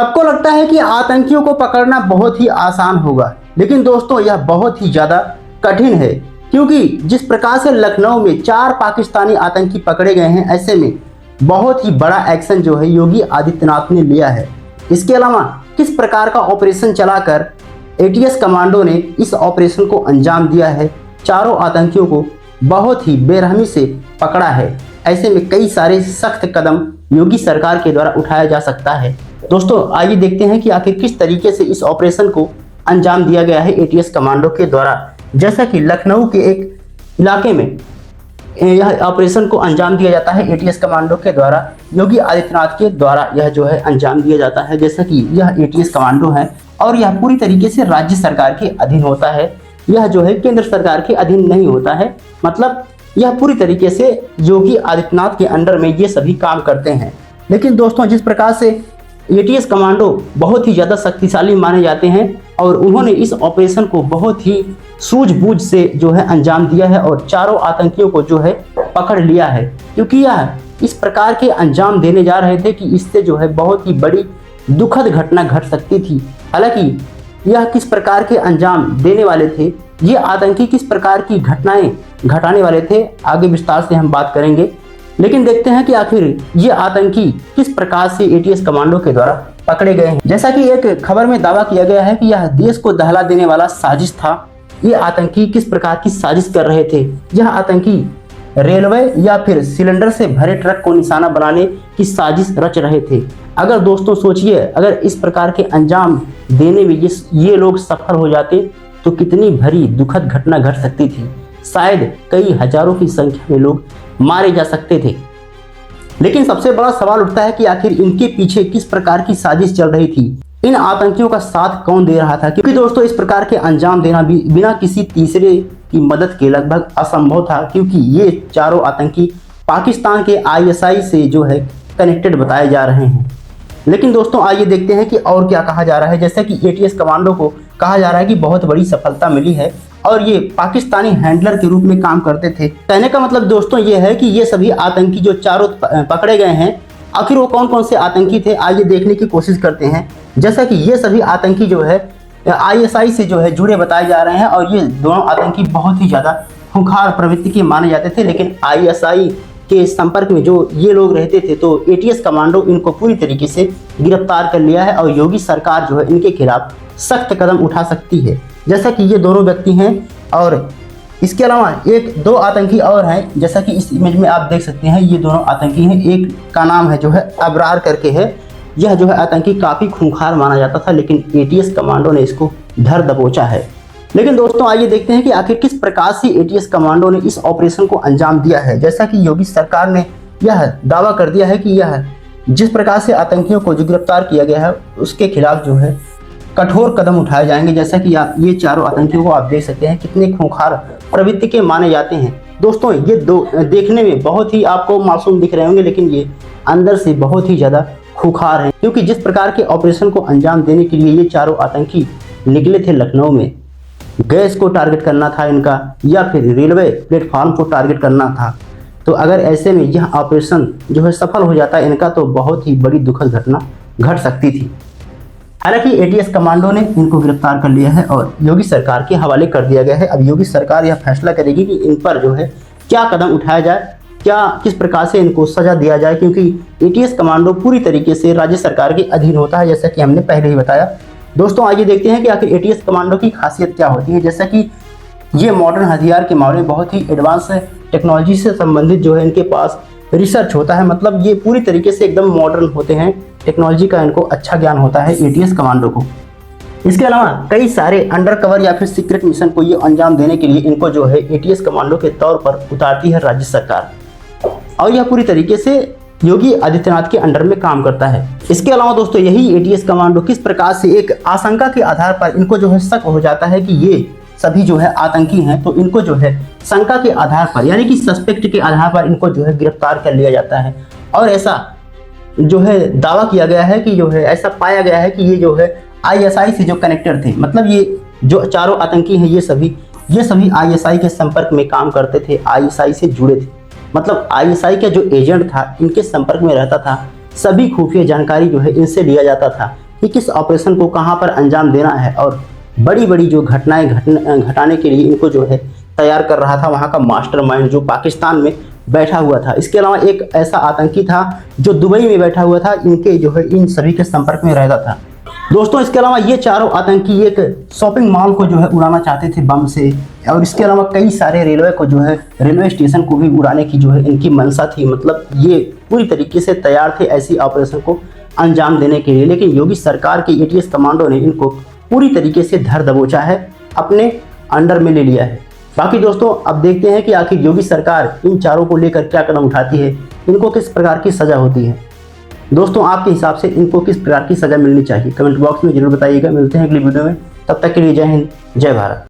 सबको लगता है कि आतंकियों को पकड़ना बहुत ही आसान होगा, लेकिन दोस्तों यह बहुत ही ज़्यादा कठिन है, क्योंकि जिस प्रकार से लखनऊ में 4 पाकिस्तानी आतंकी पकड़े गए हैं, ऐसे में बहुत ही बड़ा एक्शन जो है योगी आदित्यनाथ ने लिया है। इसके अलावा किस प्रकार का ऑपरेशन चलाकर एटीएस कमांडो ने इस ऑपरेशन को अंजाम दिया है, चारों आतंकियों को बहुत ही बेरहमी से पकड़ा है। ऐसे में कई सारे सख्त कदम योगी सरकार के द्वारा उठाया जा सकता है। दोस्तों आइए देखते हैं कि आखिर किस तरीके से इस ऑपरेशन को अंजाम दिया गया है एटीएस कमांडो के द्वारा। जैसा कि लखनऊ के एक इलाके में यह ऑपरेशन को अंजाम दिया जाता है एटीएस कमांडो के द्वारा, योगी आदित्यनाथ के द्वारा यह जो है अंजाम दिया जाता है। जैसा कि यह एटीएस कमांडो है और यह पूरी तरीके से राज्य सरकार के अधीन होता है, यह जो है केंद्र सरकार के अधीन नहीं होता है। मतलब यह पूरी तरीके से योगी आदित्यनाथ के अंडर में ये सभी काम करते हैं। लेकिन दोस्तों जिस प्रकार से एटीएस कमांडो बहुत ही ज़्यादा शक्तिशाली माने जाते हैं और उन्होंने इस ऑपरेशन को बहुत ही सूझबूझ से जो है अंजाम दिया है और चारों आतंकियों को जो है पकड़ लिया है, क्योंकि यह इस प्रकार के अंजाम देने जा रहे थे कि इससे जो है बहुत ही बड़ी दुखद घटना घट सकती थी। हालांकि यह किस प्रकार के अंजाम देने वाले थे, ये आतंकी किस प्रकार की घटनाएं घटाने वाले थे, आगे विस्तार से हम बात करेंगे। लेकिन देखते हैं कि आखिर ये आतंकी किस प्रकार से एटीएस कमांडो के द्वारा पकड़े गए हैं। जैसा कि एक खबर में दावा किया गया है कि यह देश को दहला देने वाला साजिश था। ये आतंकी किस प्रकार की साजिश कर रहे थे, यह आतंकी रेलवे या फिर सिलेंडर से भरे ट्रक को निशाना बनाने की साजिश रच रहे थे। अगर दोस्तों सोचिए, अगर इस प्रकार के अंजाम देने में ये लोग सफल हो जाते तो कितनी भरी दुखद घटना घट सकती थी। शायद कई हजारों की संख्या में लोग मारे जा सकते थे। लेकिन सबसे बड़ा सवाल उठता है कि आखिर इनके पीछे किस प्रकार की साजिश चल रही थी, इन आतंकियों का साथ कौन दे रहा था, क्योंकि दोस्तों इस प्रकार के अंजाम देना भी बिना किसी तीसरे की मदद के लगभग असंभव था, क्योंकि ये चारों आतंकी पाकिस्तान के आईएसआई से जो है कनेक्टेड बताए जा रहे हैं। लेकिन दोस्तों आइए देखते हैं कि और क्या कहा जा रहा है। जैसे कि एटीएस कमांडो को कहा जा रहा है कि बहुत बड़ी सफलता मिली है और ये पाकिस्तानी हैंडलर के रूप में काम करते थे। कहने का मतलब दोस्तों ये है कि ये सभी आतंकी जो चारों पकड़े गए हैं, आखिर वो कौन कौन से आतंकी थे, आइए देखने की कोशिश करते हैं। जैसा कि ये सभी आतंकी जो है आईएसआई से जो है जुड़े बताए जा रहे हैं और ये दोनों आतंकी बहुत ही ज़्यादा खूंखार प्रवृत्ति के माने जाते थे। लेकिन आईएसआई के संपर्क में जो ये लोग रहते थे तो एटीएस कमांडो इनको पूरी तरीके से गिरफ्तार कर लिया है और योगी सरकार जो है इनके खिलाफ सख्त कदम उठा सकती है। जैसा कि ये दोनों व्यक्ति हैं और इसके अलावा एक दो आतंकी और हैं, जैसा कि इस इमेज में आप देख सकते हैं। ये दोनों आतंकी हैं, एक का नाम है जो है अबरार करके है। यह जो है आतंकी काफ़ी खूंखार माना जाता था, लेकिन एटीएस कमांडो ने इसको धर दबोचा है। लेकिन दोस्तों आइए देखते हैं कि आखिर किस प्रकार से एटीएस कमांडो ने इस ऑपरेशन को अंजाम दिया है। जैसा कि योगी सरकार ने यह दावा कर दिया है कि यह जिस प्रकार से आतंकियों को जो गिरफ्तार किया गया है उसके खिलाफ जो है कठोर कदम उठाए जाएंगे। जैसा कि ये चारों आतंकियों को आप देख सकते हैं कितने खूंखार प्रवृत्ति के माने जाते हैं। दोस्तों ये देखने में बहुत ही आपको मासूम दिख रहे होंगे, लेकिन ये अंदर से बहुत ही ज़्यादा खूंखार हैं, क्योंकि जिस प्रकार के ऑपरेशन को अंजाम देने के लिए ये चारों आतंकी निकले थे लखनऊ में, गैस को टारगेट करना था इनका या फिर रेलवे प्लेटफॉर्म को टारगेट करना था। तो अगर ऐसे में यह ऑपरेशन जो है सफल हो जाता है इनका, तो बहुत ही बड़ी दुखद घटना घट सकती थी। हालांकि एटीएस कमांडो ने इनको गिरफ्तार कर लिया है और योगी सरकार के हवाले कर दिया गया है। अब योगी सरकार यह फैसला करेगी कि इन पर जो है क्या कदम उठाया जाए, क्या किस प्रकार से इनको सजा दिया जाए, क्योंकि एटीएस कमांडो पूरी तरीके से राज्य सरकार के अधीन होता है, जैसा कि हमने पहले ही बताया। दोस्तों आइए देखते हैं कि आखिर एटीएस कमांडो की खासियत क्या होती है। जैसा कि ये मॉडर्न हथियार के मामले में बहुत ही एडवांस टेक्नोलॉजी से संबंधित जो है इनके पास रिसर्च होता है। मतलब ये पूरी तरीके से एकदम मॉडर्न होते हैं, टेक्नोलॉजी का इनको अच्छा ज्ञान होता है एटीएस कमांडो को। इसके अलावा कई सारे अंडरकवर या फिर सीक्रेट मिशन को ये अंजाम देने के लिए इनको जो है एटीएस कमांडो के तौर पर उतारती है राज्य सरकार, और यह पूरी तरीके से योगी आदित्यनाथ के अंडर में काम करता है। इसके अलावा दोस्तों यही एटीएस कमांडो किस प्रकार से एक आशंका के आधार पर इनको जो है शक हो जाता है कि ये सभी जो है आतंकी हैं, तो इनको जो है शंका के आधार पर यानी कि सस्पेक्ट के आधार पर इनको जो है गिरफ्तार कर लिया जाता है। और ऐसा जो है दावा किया गया है कि जो है ऐसा पाया गया है कि ये जो है आईएसआई से जो कनेक्टेड थे। मतलब ये जो चारों आतंकी हैं ये सभी आईएसआई के संपर्क में काम करते थे, आईएसआई से जुड़े थे। मतलब आईएसआई का जो एजेंट था इनके संपर्क में रहता था, सभी खुफिया जानकारी जो है इनसे लिया जाता था। कि किस ऑपरेशन को कहां पर अंजाम देना है और बड़ी बड़ी जो घटनाएं घटाने के लिए इनको जो है तैयार कर रहा था वहां का मास्टरमाइंड जो पाकिस्तान में बैठा हुआ था। इसके अलावा एक ऐसा आतंकी था जो दुबई में बैठा हुआ था, इनके जो है इन सभी के संपर्क में रहता था। दोस्तों इसके अलावा ये चारों आतंकी एक शॉपिंग मॉल को जो है उड़ाना चाहते थे बम से, और इसके अलावा कई सारे रेलवे को जो है रेलवे स्टेशन को भी उड़ाने की जो है इनकी मंशा थी। मतलब ये पूरी तरीके से तैयार थे ऐसी ऑपरेशन को अंजाम देने के लिए, लेकिन योगी सरकार के एटीएस कमांडो ने इनको पूरी तरीके से धर दबोचा है, अपने अंडर में ले लिया है। बाकी दोस्तों अब देखते हैं कि आखिर योगी सरकार इन चारों को लेकर क्या कदम उठाती है, इनको किस प्रकार की सजा होती है। दोस्तों आपके हिसाब से इनको किस प्रकार की सजा मिलनी चाहिए, कमेंट बॉक्स में जरूर बताइएगा। मिलते हैं अगली वीडियो में, तब तक के लिए जय हिंद, जय भारत।